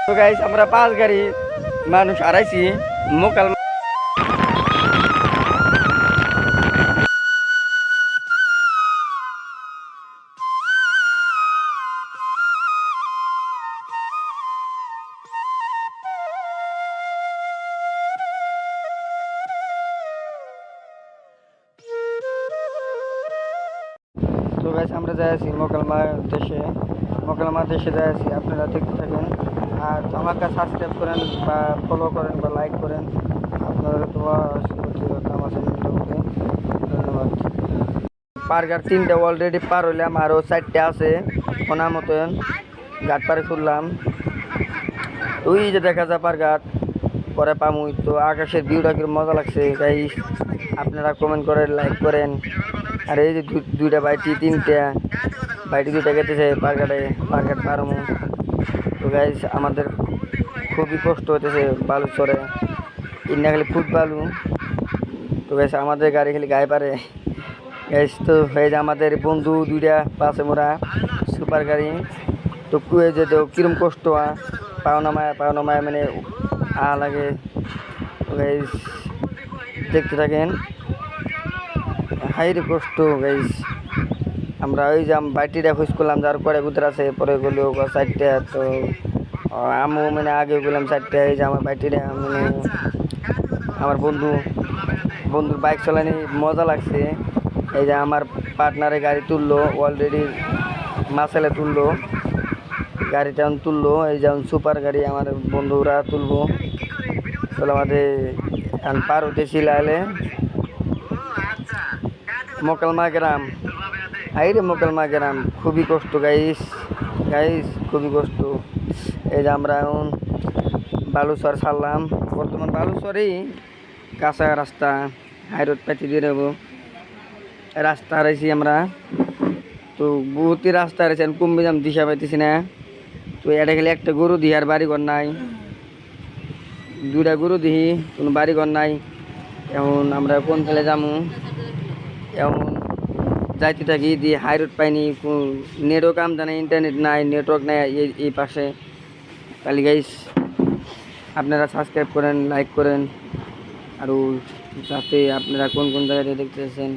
তো গাইস আমরা 5 গাড়ি মানুষ আড়াইছি মোকাল। তো গাইস আমরা যাই আছি মোকালমা দেশে যাই আছি, আপনারা দেখতে থাকেন আর আমাকে সাবস্ক্রাইব করেন বা ফলো করেন বা লাইক করেন। আপনাদের দোয়া আমার চ্যানেলটাকে ধন্যবাদ। পারঘাট 3টে অলরেডি পার হইলাম, আরও 4টে আছে কোনা মতন। ঘাট পারে খুললাম, ওই যে দেখা যায় পারঘাট পরে পামুই। তো আকাশের ভিউটা কি মজা লাগছে গাইস, আপনারা কমেন্ট করেন, লাইক করেন। আর এই যে দুইটা বাইটি 3টে বাইটি 2টা গেতেছে পারঘাট পারমু। তো গাইস আমাদের খুবই কষ্ট হতেছে বালু চরে, ইন্না খালি ফুট বালু। তো গাইস আমাদের গাড়ি খালি গায়ে পারে গাইস। তো হয়ে যায় আমাদের বন্ধু 2টা পাশে মোরা সুপার গাড়ি। তো কুয়ে যে তো কিরম কষ্ট পাওনা মায়া মানে লাগে। তো গাইস দেখতে থাকেন, হাইরে কষ্ট গাইস। আমরা ওই যে বাইটিটা খুঁজ করলাম, যার পরে গুতর আছে পরে গেল 4টে। তো আমি মানে আগে গেলাম 4টে। এই যে আমার বাইটিটা মানে আমার বন্ধুর বাইক চালানি মজা লাগছে। এই যে আমার পার্টনারে গাড়ি তুললো, অলরেডি মাসালে তুললো, গাড়িটা তুললো। এই যেমন সুপার গাড়ি আমার বন্ধুরা তুলবো। তাহলে আমাদের পার হতেছিল আলে মোকালমা গ্রাম। আইরে মোকালমা গ্রাম খুবই কষ্ট গাইস, খুবই কষ্ট। এই যে আমরা এখন বালুচর ছাড়লাম, বর্তমান বালুচরেই কাঁচা রাস্তা, হাইরোড পেতে দিয়ে নেবো। রাস্তা হারাইছি আমরা, তো বহুতই রাস্তা হারাইছি, কমবে যাম দিশা পাইতেছি না। তো এটা খেলে একটা গরু দিই আর বাড়িঘর নাই, 2টা গরু দিই, কোনো বাড়িঘর নাই। এখন আমরা কোন ফেলে যাবো, এখন যাইতে থাকি দিয়ে হাইরোড পাইনি, নেটও কাম জানে, ইন্টারনেট নাই, নেটওয়ার্ক নাই এই পাশে। তাহলে গাইস আপনারা সাবস্ক্রাইব করেন, লাইক করেন, আর যাতে আপনারা কোন কোন জায়গাতে দেখতেছেন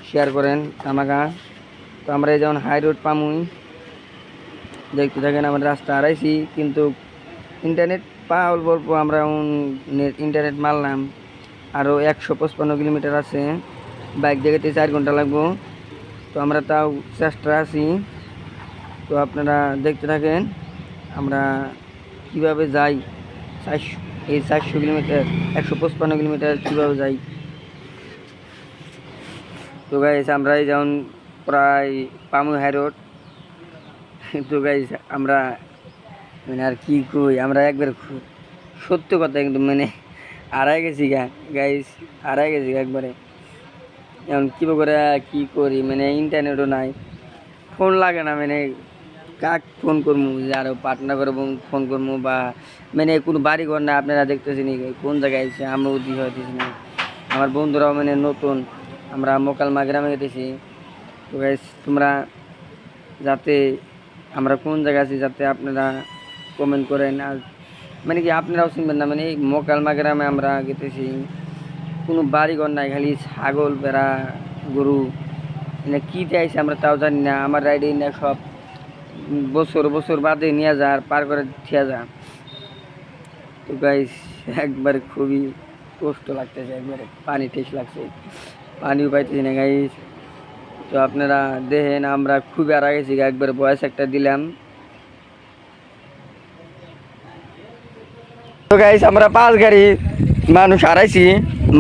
শেয়ার করেন আমাকে। তো আমরা এই যেমন হাইরোড পামুই, দেখতে থাকেন। আমরা রাস্তা হারাইছি কিন্তু ইন্টারনেট পাওয়াল বলব, আমরা ইন্টারনেট মারলাম। আরও 155 কিলোমিটার আছে, বাইক জায়গাতে 4 ঘন্টা লাগবো। তো আমরা তাও চেষ্টা আছি। তো আপনারা দেখতে থাকেন আমরা কিভাবে যাই, এই 400 কিলোমিটার 155 কিলোমিটার কীভাবে যাই। তো গাইস আমরা এই যেমন প্রায় পামু হাইরোড। তো গাইস আমরা মানে আর কি কই, আমরা একবার সত্য কথা কিন্তু মানে হারাই গেছি গাইস, হারাই গেছি একবারে। এখন কী করে কী করি, মানে ইন্টারনেটও নাই, ফোন লাগে না, মানে কাক ফোন করবো, যে আরও পার্টনার করে ফোন করবো, বা মানে কোনো বাড়ি ঘর না। আপনারা দেখতেছেন কোন জায়গায় এসে আমরাও দিয়ে হইতেছি না। আমার বন্ধুরাও মানে নতুন, আমরা মোকালমা গ্রামে গেতেছি। তো গাইস তোমরা যাতে আমরা কোন জায়গায় আছি যাতে আপনারা কমেন্ট করেন। আর মানে কি আপনারাও চিনবেন না, মানে এই মোকালমা গ্রামে আমরা গেতেছি, কোনো বাড়িঘর নাই, খালি ছাগল বেড়া গরু, মানে কীতে আইসে আমরা তাও জানি না। আমার রাইডে না সব বছর বাদে নিয়ে যা আর পার করে থিয়া যা। তো গাইস একবারে খুবই কষ্ট লাগতেছে, একবারে পানি টেস্ট লাগছে, পানিও পাইতেছি না গাইস। তো আপনারা দেখেন আমরা খুবই আর গেছি, একবারে বয়স একটা দিলাম। তো গাইস আমরা 5 গাড়ি মানুষ হারাইছি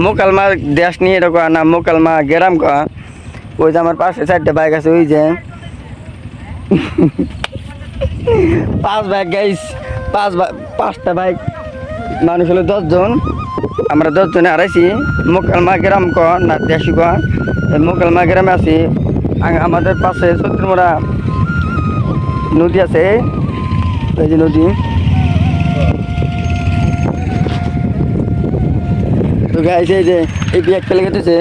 মোকালমা দেশ নিয়ে, এটা কোয়া না মোকালমা গ্রাম কোয়া। ওই যে আমার পাশে 4টে বাইক আছে, ওই যে 5 বাইক গাইস, 5টা বাইক, মানুষ হলো 10 জন। আমরা 10 জনে হারাইছি মোকালমা গ্রাম কোয়া না দেশি কোয়া, মোকালমা গ্রামে আছি। আমাদের পাশে সত্যমোড়া নদী আছে, এই যে নদী। তো গাইস এই যে এই ব্যাগ ফেলে গেতেছে,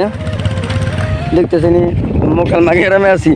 দেখতেছেন মোকালমা গ্রামে আছি।